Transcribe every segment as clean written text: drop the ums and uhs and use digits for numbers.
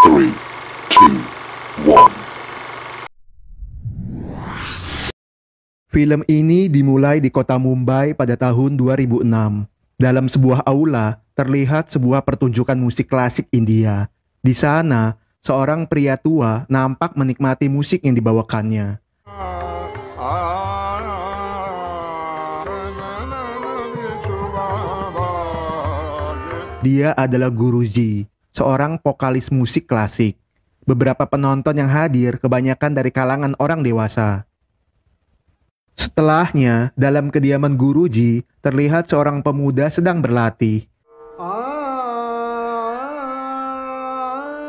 3, 2, 1. Film ini dimulai di kota Mumbai pada tahun 2006. Dalam sebuah aula, terlihat sebuah pertunjukan musik klasik India. Di sana, seorang pria tua nampak menikmati musik yang dibawakannya. Dia adalah Guruji, seorang vokalis musik klasik. Beberapa penonton yang hadir kebanyakan dari kalangan orang dewasa. Setelahnya, dalam kediaman Guruji, terlihat seorang pemuda sedang berlatih.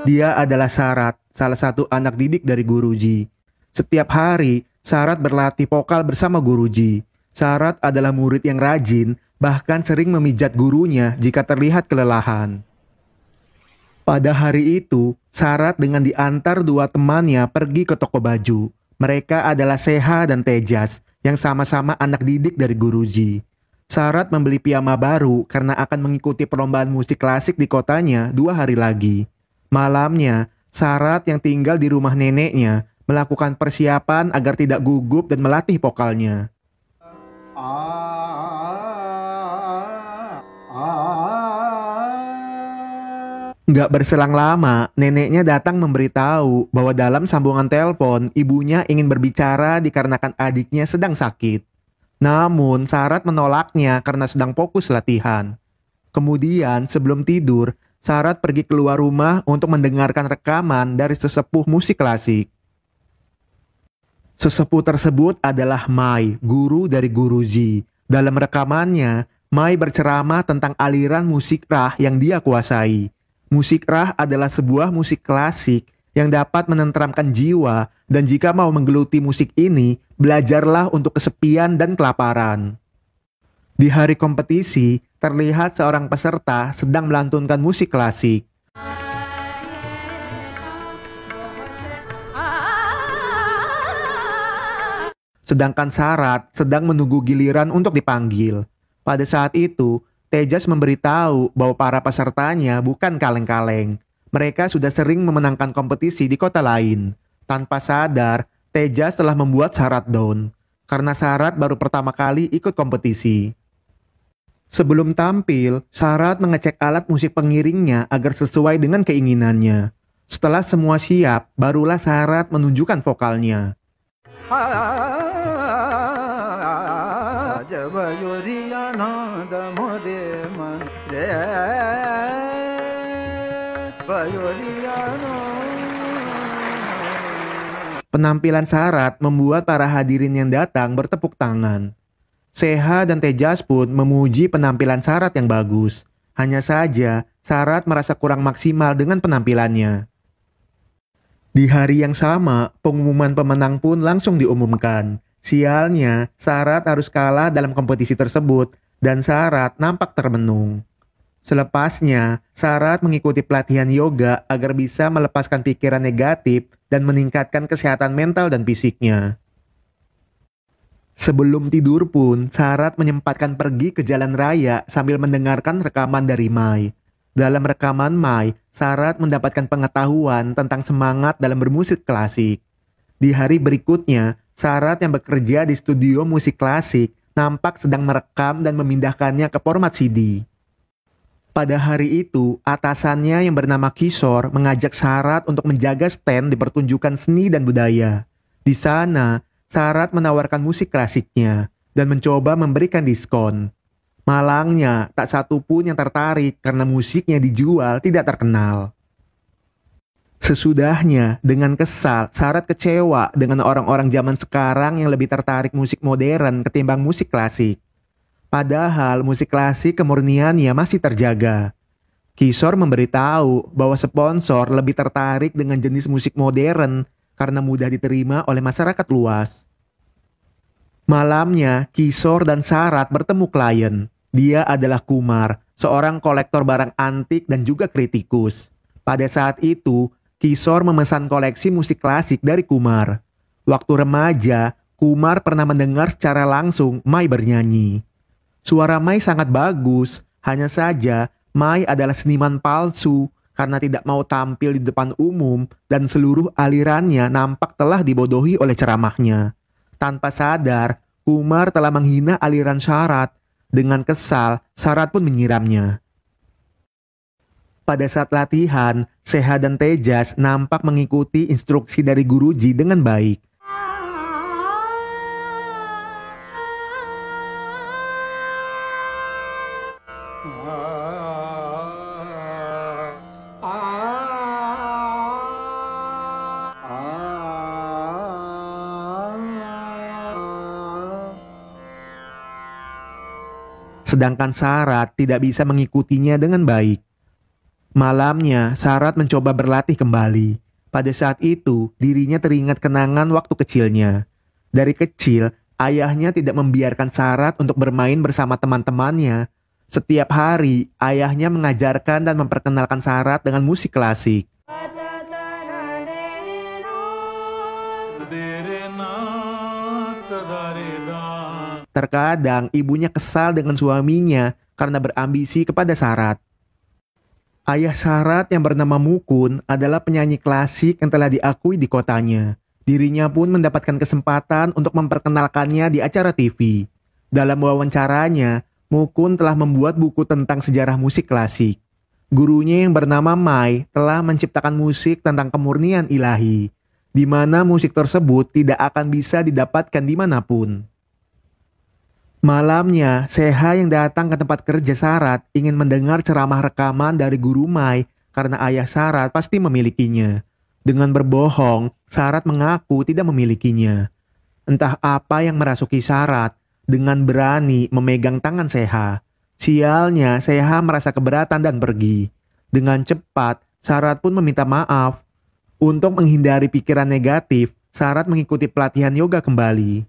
Dia adalah Sarat, salah satu anak didik dari Guruji. Setiap hari, Sarat berlatih vokal bersama Guruji. Sarat adalah murid yang rajin, bahkan sering memijat gurunya jika terlihat kelelahan. Pada hari itu, Sarat dengan diantar dua temannya pergi ke toko baju. Mereka adalah Seha dan Tejas, yang sama-sama anak didik dari Guruji. Sarat membeli piyama baru karena akan mengikuti perlombaan musik klasik di kotanya 2 hari lagi. Malamnya, Sarat yang tinggal di rumah neneknya melakukan persiapan agar tidak gugup dan melatih vokalnya. Nggak berselang lama, neneknya datang memberitahu bahwa dalam sambungan telepon, ibunya ingin berbicara dikarenakan adiknya sedang sakit. Namun, Sarat menolaknya karena sedang fokus latihan. Kemudian, sebelum tidur, Sarat pergi keluar rumah untuk mendengarkan rekaman dari sesepuh musik klasik. Sesepuh tersebut adalah Mai, guru dari Guruji. Dalam rekamannya, Mai berceramah tentang aliran musik rah yang dia kuasai. Musik rah adalah sebuah musik klasik yang dapat menenteramkan jiwa, dan jika mau menggeluti musik ini, belajarlah untuk kesepian dan kelaparan. Di hari kompetisi, terlihat seorang peserta sedang melantunkan musik klasik. Sedangkan Sarat sedang menunggu giliran untuk dipanggil. Pada saat itu, Tejas memberitahu bahwa para pesertanya bukan kaleng-kaleng. Mereka sudah sering memenangkan kompetisi di kota lain. Tanpa sadar, Tejas telah membuat Sarat down, karena Sarat baru pertama kali ikut kompetisi. Sebelum tampil, Sarat mengecek alat musik pengiringnya agar sesuai dengan keinginannya. Setelah semua siap, barulah Sarat menunjukkan vokalnya. Penampilan Sarat membuat para hadirin yang datang bertepuk tangan. Seha dan Tejas pun memuji penampilan Sarat yang bagus. Hanya saja, Sarat merasa kurang maksimal dengan penampilannya. Di hari yang sama, pengumuman pemenang pun langsung diumumkan. Sialnya, Sarat harus kalah dalam kompetisi tersebut, dan Sarat nampak termenung. Selepasnya, Sarat mengikuti pelatihan yoga agar bisa melepaskan pikiran negatif dan meningkatkan kesehatan mental dan fisiknya. Sebelum tidur pun, Sarat menyempatkan pergi ke jalan raya sambil mendengarkan rekaman dari Mai. Dalam rekaman Mai, Sarat mendapatkan pengetahuan tentang semangat dalam bermusik klasik. Di hari berikutnya, Sarat yang bekerja di studio musik klasik nampak sedang merekam dan memindahkannya ke format CD. Pada hari itu, atasannya yang bernama Kishore mengajak Sarat untuk menjaga stand di pertunjukan seni dan budaya. Di sana, Sarat menawarkan musik klasiknya dan mencoba memberikan diskon. Malangnya, tak satu pun yang tertarik karena musiknya dijual tidak terkenal. Sesudahnya, dengan kesal, Sarat kecewa dengan orang-orang zaman sekarang yang lebih tertarik musik modern ketimbang musik klasik. Padahal musik klasik kemurniannya masih terjaga. Kishore memberitahu bahwa sponsor lebih tertarik dengan jenis musik modern karena mudah diterima oleh masyarakat luas. Malamnya, Kishore dan Sarat bertemu klien. Dia adalah Kumar, seorang kolektor barang antik dan juga kritikus. Pada saat itu, Kishore memesan koleksi musik klasik dari Kumar. Waktu remaja, Kumar pernah mendengar secara langsung Mai bernyanyi. Suara Mai sangat bagus, hanya saja Mai adalah seniman palsu karena tidak mau tampil di depan umum dan seluruh alirannya nampak telah dibodohi oleh ceramahnya. Tanpa sadar, Kumar telah menghina aliran Sarat. Dengan kesal, Sarat pun menyiramnya. Pada saat latihan, Seha dan Tejas nampak mengikuti instruksi dari guruji dengan baik. Sedangkan Sarat tidak bisa mengikutinya dengan baik. Malamnya, Sarat mencoba berlatih kembali. Pada saat itu, dirinya teringat kenangan waktu kecilnya. Dari kecil, ayahnya tidak membiarkan Sarat untuk bermain bersama teman-temannya. Setiap hari, ayahnya mengajarkan dan memperkenalkan Sarat dengan musik klasik. Terkadang, ibunya kesal dengan suaminya karena berambisi kepada Sarat. Ayah Sarat yang bernama Mukun adalah penyanyi klasik yang telah diakui di kotanya. Dirinya pun mendapatkan kesempatan untuk memperkenalkannya di acara TV. Dalam wawancaranya, Mukun telah membuat buku tentang sejarah musik klasik. Gurunya yang bernama Mai telah menciptakan musik tentang kemurnian ilahi, di mana musik tersebut tidak akan bisa didapatkan dimanapun. Malamnya, Seha yang datang ke tempat kerja Sarat ingin mendengar ceramah rekaman dari guru Mai karena ayah Sarat pasti memilikinya. Dengan berbohong, Sarat mengaku tidak memilikinya. Entah apa yang merasuki Sarat, dengan berani memegang tangan Seha. Sialnya, Seha merasa keberatan dan pergi. Dengan cepat, Sarat pun meminta maaf. Untuk menghindari pikiran negatif, Sarat mengikuti pelatihan yoga kembali.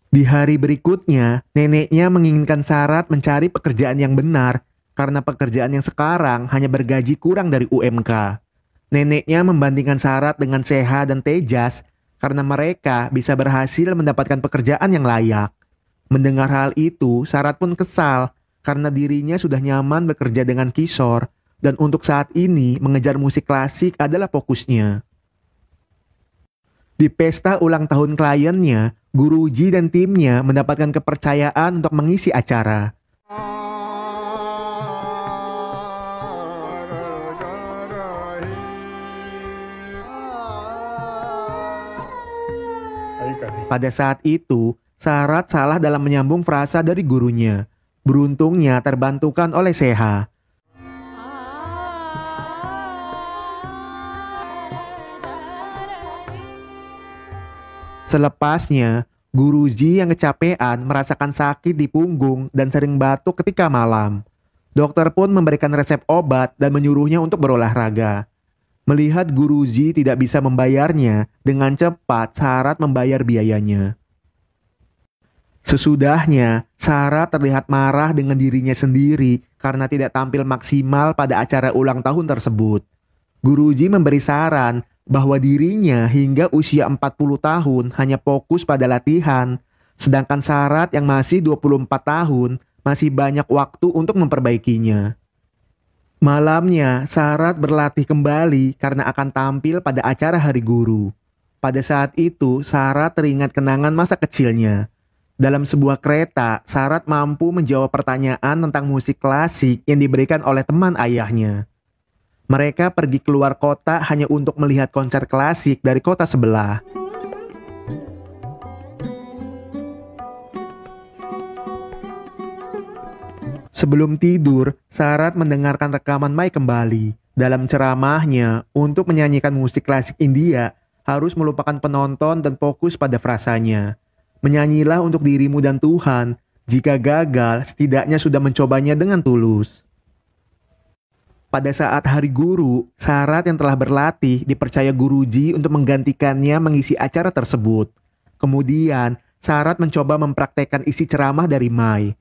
Di hari berikutnya, neneknya menginginkan Sarat mencari pekerjaan yang benar karena pekerjaan yang sekarang hanya bergaji kurang dari UMK. Neneknya membandingkan Sarat dengan Seha dan Tejas karena mereka bisa berhasil mendapatkan pekerjaan yang layak. Mendengar hal itu, Sarat pun kesal karena dirinya sudah nyaman bekerja dengan Kishore dan untuk saat ini mengejar musik klasik adalah fokusnya. Di pesta ulang tahun kliennya, guruji dan timnya mendapatkan kepercayaan untuk mengisi acara. Pada saat itu, Sarat salah dalam menyambung frasa dari gurunya. Beruntungnya terbantukan oleh Seha. Selepasnya, guruji yang kecapean merasakan sakit di punggung dan sering batuk ketika malam. Dokter pun memberikan resep obat dan menyuruhnya untuk berolahraga. Melihat guruji tidak bisa membayarnya, dengan cepat Sarat membayar biayanya. Sesudahnya, Sarat terlihat marah dengan dirinya sendiri karena tidak tampil maksimal pada acara ulang tahun tersebut. Guruji memberi saran bahwa dirinya hingga usia 40 tahun hanya fokus pada latihan, sedangkan Sarat yang masih 24 tahun masih banyak waktu untuk memperbaikinya. Malamnya, Sarat berlatih kembali karena akan tampil pada acara Hari Guru. Pada saat itu, Sarat teringat kenangan masa kecilnya. Dalam sebuah kereta, Sarat mampu menjawab pertanyaan tentang musik klasik yang diberikan oleh teman ayahnya. Mereka pergi keluar kota hanya untuk melihat konser klasik dari kota sebelah. Sebelum tidur, Sarat mendengarkan rekaman Mai kembali. Dalam ceramahnya, untuk menyanyikan musik klasik India, harus melupakan penonton dan fokus pada frasanya. Menyanyilah untuk dirimu dan Tuhan. Jika gagal, setidaknya sudah mencobanya dengan tulus. Pada saat Hari Guru, Sarat yang telah berlatih dipercaya guruji untuk menggantikannya mengisi acara tersebut. Kemudian, Sarat mencoba mempraktekkan isi ceramah dari Mai.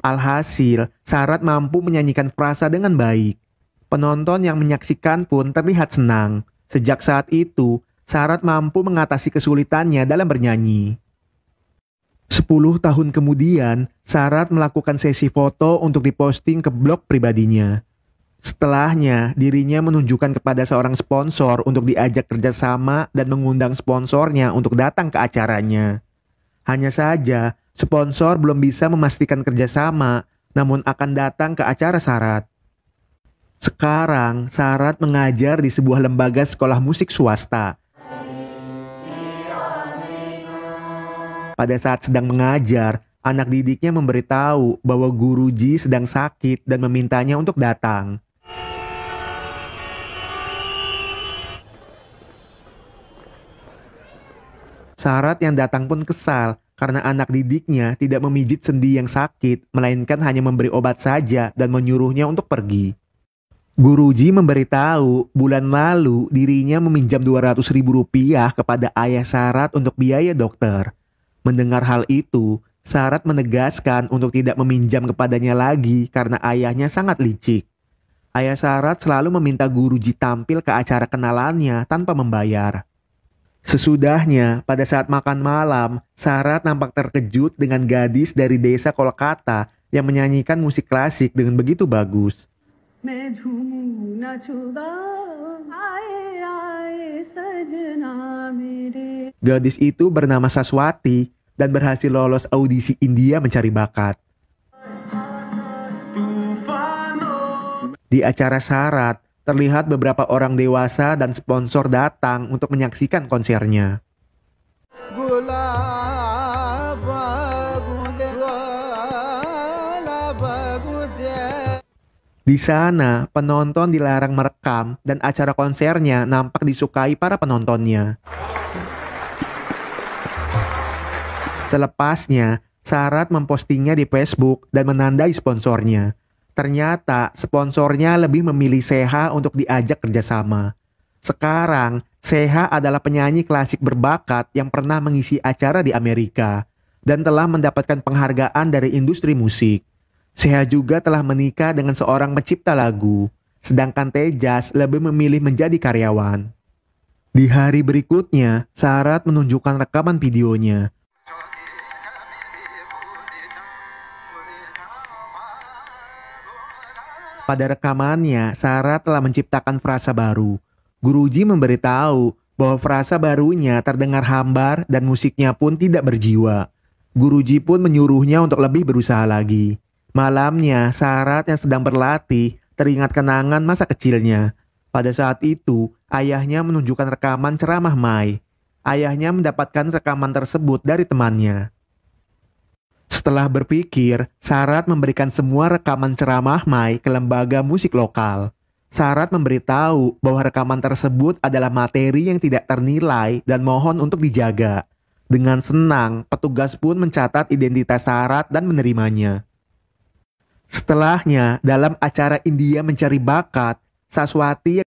Alhasil, Sarat mampu menyanyikan frasa dengan baik. Penonton yang menyaksikan pun terlihat senang. Sejak saat itu, Sarat mampu mengatasi kesulitannya dalam bernyanyi. 10 tahun kemudian, Sarat melakukan sesi foto untuk diposting ke blog pribadinya. Setelahnya, dirinya menunjukkan kepada seorang sponsor untuk diajak kerjasama dan mengundang sponsornya untuk datang ke acaranya. Hanya saja, sponsor belum bisa memastikan kerjasama, namun akan datang ke acara Sarat. Sekarang, Sarat mengajar di sebuah lembaga sekolah musik swasta. Pada saat sedang mengajar, anak didiknya memberitahu bahwa guruji sedang sakit dan memintanya untuk datang. Sarat yang datang pun kesal karena anak didiknya tidak memijit sendi yang sakit, melainkan hanya memberi obat saja dan menyuruhnya untuk pergi. Guruji memberitahu bulan lalu dirinya meminjam Rp200.000 kepada ayah Sarat untuk biaya dokter. Mendengar hal itu, Sarat menegaskan untuk tidak meminjam kepadanya lagi karena ayahnya sangat licik. Ayah Sarat selalu meminta guruji tampil ke acara kenalannya tanpa membayar. Sesudahnya, pada saat makan malam, Sarat nampak terkejut dengan gadis dari desa Kolkata yang menyanyikan musik klasik dengan begitu bagus. Gadis itu bernama Saswati dan berhasil lolos audisi India Mencari Bakat. Di acara Sarat, terlihat beberapa orang dewasa dan sponsor datang untuk menyaksikan konsernya. Di sana, penonton dilarang merekam dan acara konsernya nampak disukai para penontonnya. Selepasnya, Sarat mempostingnya di Facebook dan menandai sponsornya. Ternyata sponsornya lebih memilih Seha untuk diajak kerjasama. Sekarang, Seha adalah penyanyi klasik berbakat yang pernah mengisi acara di Amerika dan telah mendapatkan penghargaan dari industri musik. Seha juga telah menikah dengan seorang pencipta lagu, sedangkan Tejas lebih memilih menjadi karyawan. Di hari berikutnya, Sarat menunjukkan rekaman videonya. Pada rekamannya, Sarat telah menciptakan frasa baru. Guruji memberitahu bahwa frasa barunya terdengar hambar dan musiknya pun tidak berjiwa. Guruji pun menyuruhnya untuk lebih berusaha lagi. Malamnya, Sarat yang sedang berlatih teringat kenangan masa kecilnya. Pada saat itu, ayahnya menunjukkan rekaman ceramah Mai. Ayahnya mendapatkan rekaman tersebut dari temannya. Setelah berpikir, Sarat memberikan semua rekaman ceramah Mai ke lembaga musik lokal. Sarat memberitahu bahwa rekaman tersebut adalah materi yang tidak ternilai dan mohon untuk dijaga. Dengan senang, petugas pun mencatat identitas Sarat dan menerimanya. Setelahnya, dalam acara India Mencari Bakat, Saswati